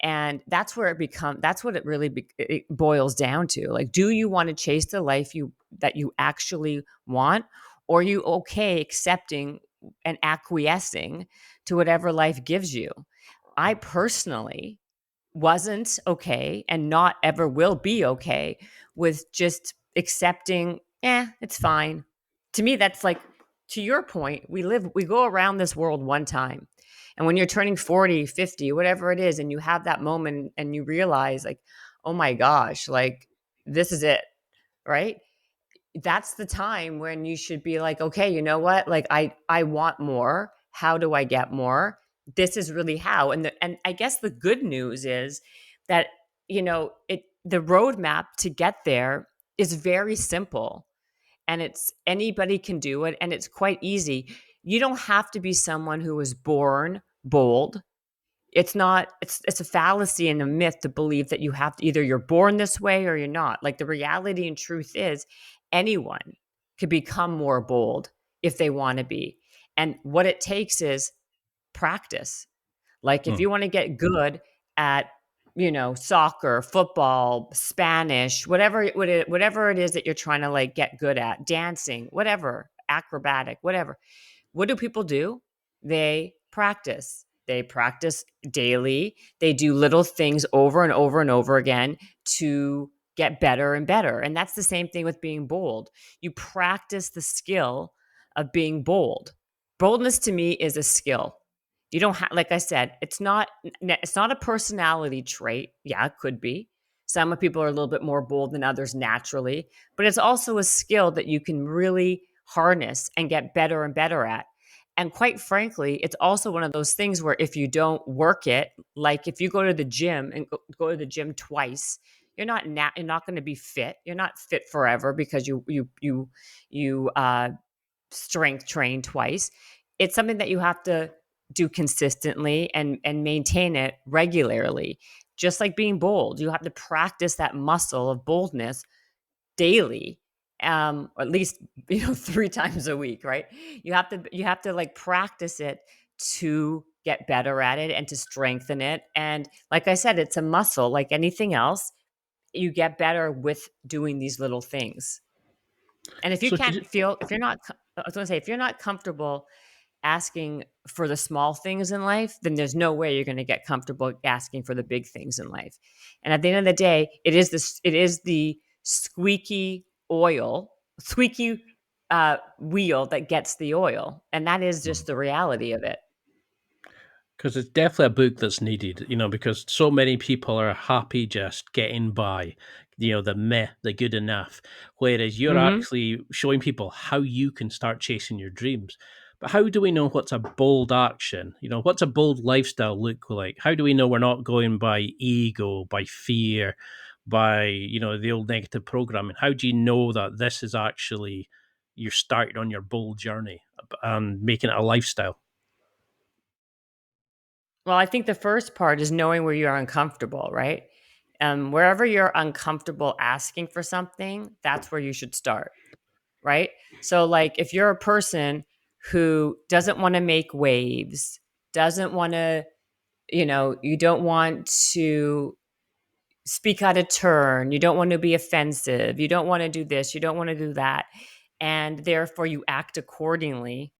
And that's where that's what it really it boils down to. Like, do you want to chase the life that you actually want, or are you okay accepting and acquiescing to whatever life gives you? I personally wasn't okay and not ever will be okay with just accepting, it's fine. To me, that's like, to your point, we go around this world one time. And when you're turning 40, 50, whatever it is, and you have that moment and you realize, like, oh my gosh, like, this is it, right? That's the time when you should be like, okay, you know what? Like, I want more. How do I get more? This is really how. And I guess the good news is that, the roadmap to get there is very simple, and it's anybody can do it, and it's quite easy. You don't have to be someone who was born bold. It's not, it's a fallacy and a myth to believe that you have to, either you're born this way or you're not. Like, the reality and truth is, anyone could become more bold if they want to be. And what it takes is practice. Like, if Hmm. you want to get good at, soccer, football, Spanish, whatever it is that you're trying to, like, get good at, dancing, whatever, acrobatic, whatever. What do people do? They practice. They practice daily. They do little things over and over and over again to get better and better. And that's the same thing with being bold. You practice the skill of being bold. Boldness to me is a skill. You don't have, like I said, it's not a personality trait. Yeah, it could be. Some people are a little bit more bold than others naturally, but it's also a skill that you can really harness and get better and better at. And quite frankly, it's also one of those things where if you don't work it, like if you go to the gym and go to the gym twice, you're not going to be fit. You're not fit forever because you strength train twice. It's something that you have to do consistently and maintain it regularly. Just like being bold, you have to practice that muscle of boldness daily, or at least 3 times a week, right? You have to like practice it to get better at it and to strengthen it. And like I said, it's a muscle like anything else. You get better with doing these little things. And if you So can't could feel, if you're not, I was going to say, if you're not comfortable asking for the small things in life, then there's no way you're going to get comfortable asking for the big things in life. And at the end of the day, it is the squeaky wheel that gets the oil, and that is you, just the reality of it. because it's definitely a book that's needed, because so many people are happy just getting by, the meh, the good enough. Whereas you're Hmm. actually showing people how you can start chasing your dreams. But how do we know what's a bold action? What's a bold lifestyle look like? How do we know we're not going by ego, by fear, by, the old negative programming? How do you know that this is actually you're starting on your bold journey and making it a lifestyle? Well, I think the first part is knowing where you are uncomfortable, right? Wherever you're uncomfortable asking for something, that's where you should start, right? So, like, if you're a person who doesn't want to make waves, doesn't want to, you don't want to speak out of turn, you don't want to be offensive, you don't want to do this, you don't want to do that, and therefore you act accordingly